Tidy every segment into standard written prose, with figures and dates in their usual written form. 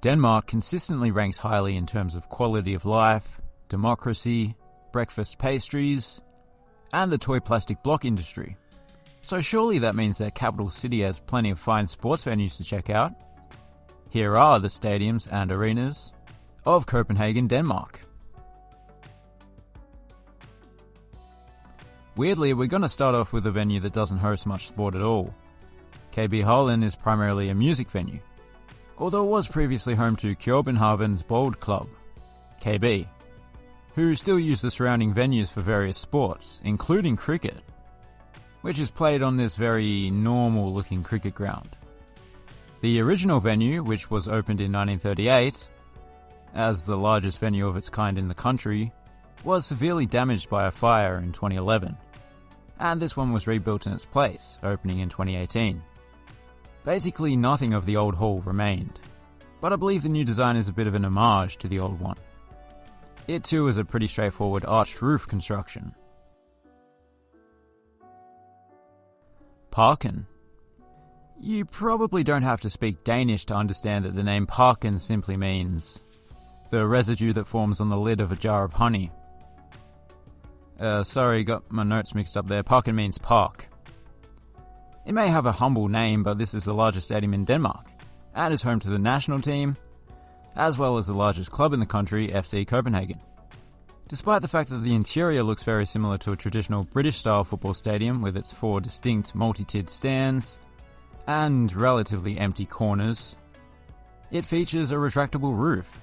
Denmark consistently ranks highly in terms of quality of life, democracy, breakfast pastries, and the toy plastic block industry. So surely that means their capital city has plenty of fine sports venues to check out. Here are the stadiums and arenas of Copenhagen, Denmark. Weirdly, we're going to start off with a venue that doesn't host much sport at all. KB Hallen is primarily a music venue, although it was previously home to Copenhagen's Bold Club, KB, who still use the surrounding venues for various sports, including cricket, which is played on this very normal-looking cricket ground. The original venue, which was opened in 1938, as the largest venue of its kind in the country, was severely damaged by a fire in 2011, and this one was rebuilt in its place, opening in 2018. Basically nothing of the old hall remained, but I believe the new design is a bit of an homage to the old one. It too is a pretty straightforward arched roof construction. Parken. You probably don't have to speak Danish to understand that the name Parken simply means the residue that forms on the lid of a jar of honey. Sorry, got my notes mixed up there. Parken means park. It may have a humble name, but this is the largest stadium in Denmark, and is home to the national team, as well as the largest club in the country, FC Copenhagen. Despite the fact that the interior looks very similar to a traditional British-style football stadium with its 4 distinct multi-tiered stands and relatively empty corners, it features a retractable roof,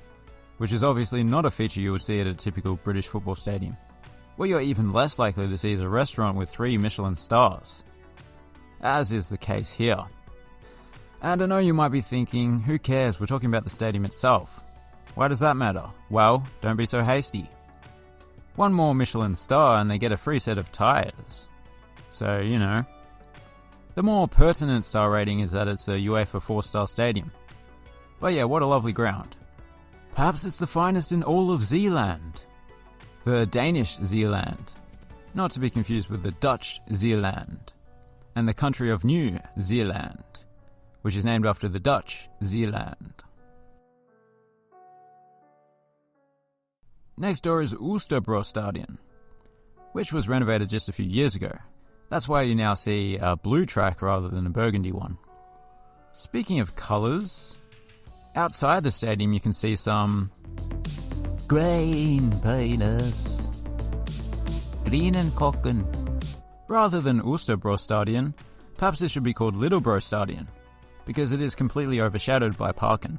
which is obviously not a feature you would see at a typical British football stadium. What you're even less likely to see is a restaurant with 3 Michelin stars, as is the case here. And I know you might be thinking, who cares, we're talking about the stadium itself. Why does that matter? Well, don't be so hasty. 1 more Michelin star and they get a free set of tyres. So, you know. The more pertinent star rating is that it's a UEFA 4-star stadium. But yeah, what a lovely ground. Perhaps it's the finest in all of Zeeland. The Danish Zeeland. Not to be confused with the Dutch Zeeland. And the country of New Zealand, which is named after the Dutch Zeeland. Next door is Osterbro Stadion, which was renovated just a few years ago. That's why you now see a blue track rather than a burgundy one. Speaking of colours, outside the stadium you can see some green penis, green kokken. Rather than Osterbro Stadion, perhaps it should be called Littlebro Stadion, because it is completely overshadowed by Parken.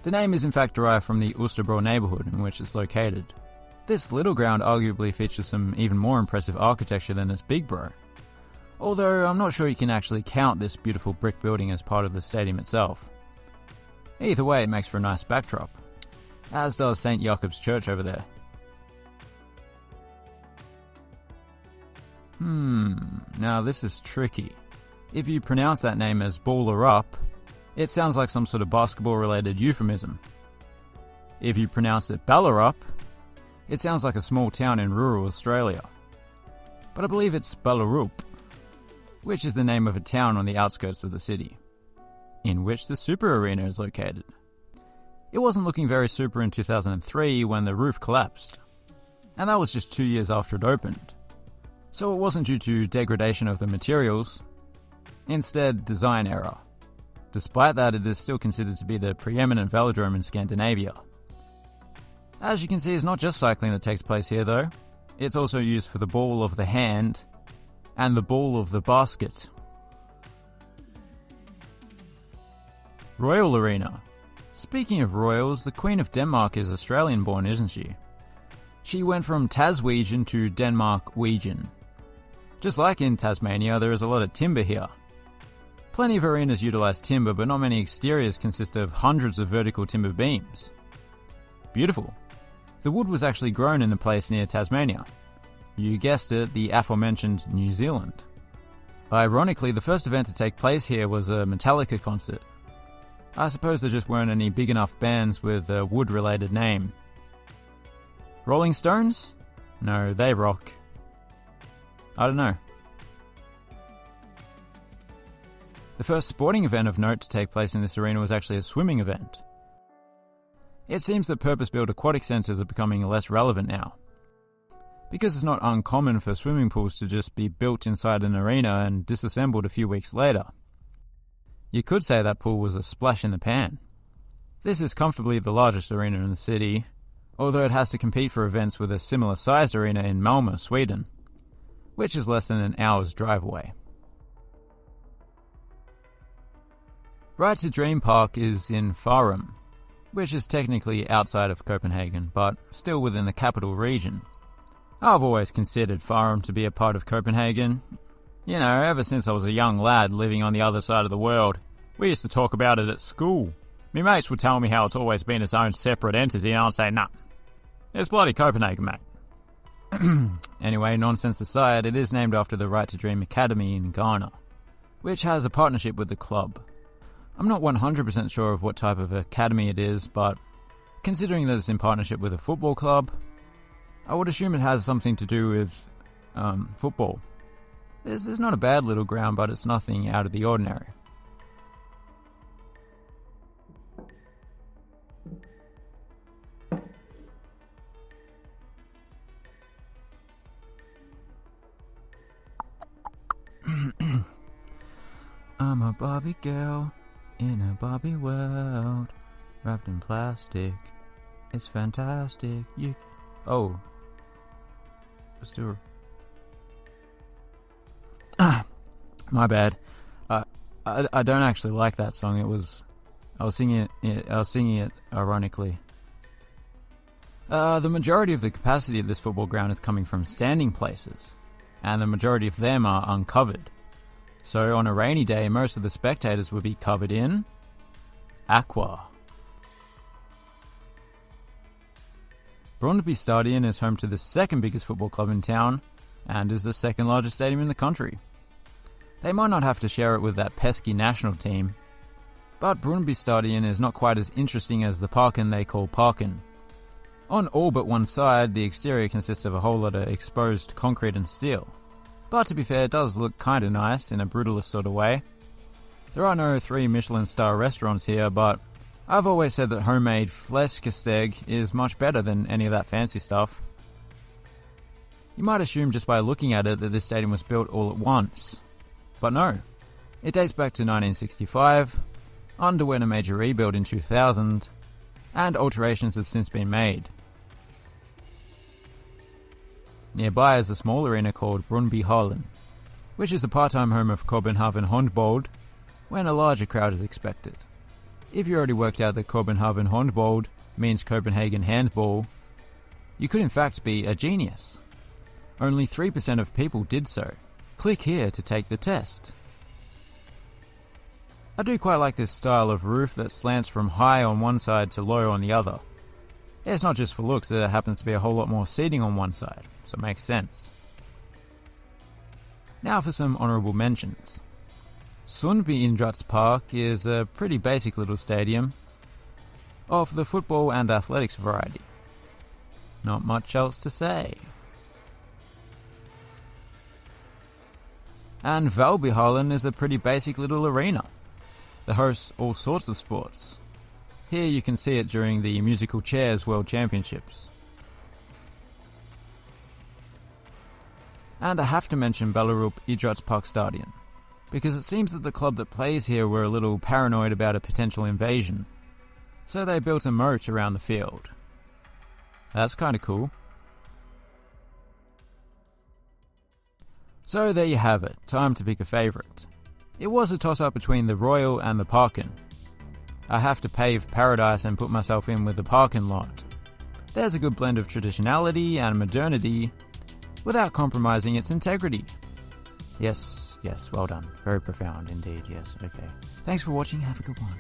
The name is in fact derived from the Osterbro neighbourhood in which it's located. This little ground arguably features some even more impressive architecture than its big bro, although I'm not sure you can actually count this beautiful brick building as part of the stadium itself. Either way, it makes for a nice backdrop, as does St. Jakob's Church over there. Now this is tricky. If you pronounce that name as Ballerup, it sounds like some sort of basketball-related euphemism. If you pronounce it Ballerup, it sounds like a small town in rural Australia. But I believe it's Ballerup, which is the name of a town on the outskirts of the city, in which the Super Arena is located. It wasn't looking very super in 2003 when the roof collapsed, and that was just 2 years after it opened. So it wasn't due to degradation of the materials, instead design error. Despite that, it is still considered to be the preeminent velodrome in Scandinavia. As you can see, it's not just cycling that takes place here though. It's also used for the ball of the hand and the ball of the basket. Royal Arena. Speaking of royals, the Queen of Denmark is Australian born, isn't she? She went from Taswegian to Denmark-Wegian. Just like in Tasmania, there is a lot of timber here. Plenty of arenas utilize timber, but not many exteriors consist of hundreds of vertical timber beams. Beautiful. The wood was actually grown in a place near Tasmania. You guessed it, the aforementioned New Zealand. Ironically, the first event to take place here was a Metallica concert. I suppose there just weren't any big enough bands with a wood-related name. Rolling Stones? No, they rock. I don't know. The first sporting event of note to take place in this arena was actually a swimming event. It seems that purpose-built aquatic centres are becoming less relevant now, because it's not uncommon for swimming pools to just be built inside an arena and disassembled a few weeks later. You could say that pool was a splash in the pan. This is comfortably the largest arena in the city, although it has to compete for events with a similar-sized arena in Malmö, Sweden, which is less than an hour's drive away. Right to Dream Park is in Farum, which is technically outside of Copenhagen, but still within the capital region. I've always considered Farum to be a part of Copenhagen. You know, ever since I was a young lad living on the other side of the world. We used to talk about it at school. Me mates would tell me how it's always been its own separate entity, and I'd say, nah, it's bloody Copenhagen, mate. Anyway, nonsense aside, it is named after the Right to Dream Academy in Ghana, which has a partnership with the club. I'm not 100% sure of what type of academy it is, but considering that it's in partnership with a football club, I would assume it has something to do with football. This is not a bad little ground, but it's nothing out of the ordinary. I'm a Barbie girl in a Barbie world, wrapped in plastic. It's fantastic. Oh. Still. My bad. I don't actually like that song. I was singing it ironically. The majority of the capacity of this football ground is coming from standing places, and the majority of them are uncovered. So on a rainy day, most of the spectators will be covered in aqua. Brondby Stadion is home to the second biggest football club in town, and is the second largest stadium in the country. They might not have to share it with that pesky national team, but Brondby Stadion is not quite as interesting as the Parken they call Parken. On all but one side, the exterior consists of a whole lot of exposed concrete and steel. But to be fair, it does look kinda nice in a brutalist sort of way. There are no 3 Michelin star restaurants here, but I've always said that homemade fläskesteg is much better than any of that fancy stuff. You might assume just by looking at it that this stadium was built all at once. But no. It dates back to 1965, underwent a major rebuild in 2000, and alterations have since been made. Nearby is a small arena called Brondbyhallen, which is a part-time home of Copenhagen Håndbold, when a larger crowd is expected. If you already worked out that Copenhagen Håndbold means Copenhagen Handball, you could in fact be a genius. Only 3% of people did so. Click here to take the test. I do quite like this style of roof that slants from high on one side to low on the other. It's not just for looks, there happens to be a whole lot more seating on one side, so it makes sense. Now for some honourable mentions. Valby Idrætspark is a pretty basic little stadium of the football and athletics variety. Not much else to say. And Valbyhallen is a pretty basic little arena that hosts all sorts of sports. Here you can see it during the Musical Chairs World Championships. And I have to mention Ballerup Idrætspark Stadion, because it seems that the club that plays here were a little paranoid about a potential invasion, so they built a moat around the field. That's kinda cool. So there you have it, time to pick a favourite. It was a toss-up between the Royal and the Parken. I have to pave paradise and put myself in with the Parken lot. There's a good blend of traditionality and modernity without compromising its integrity. Yes, well done. Very profound indeed, yes, okay. Thanks for watching, have a good one.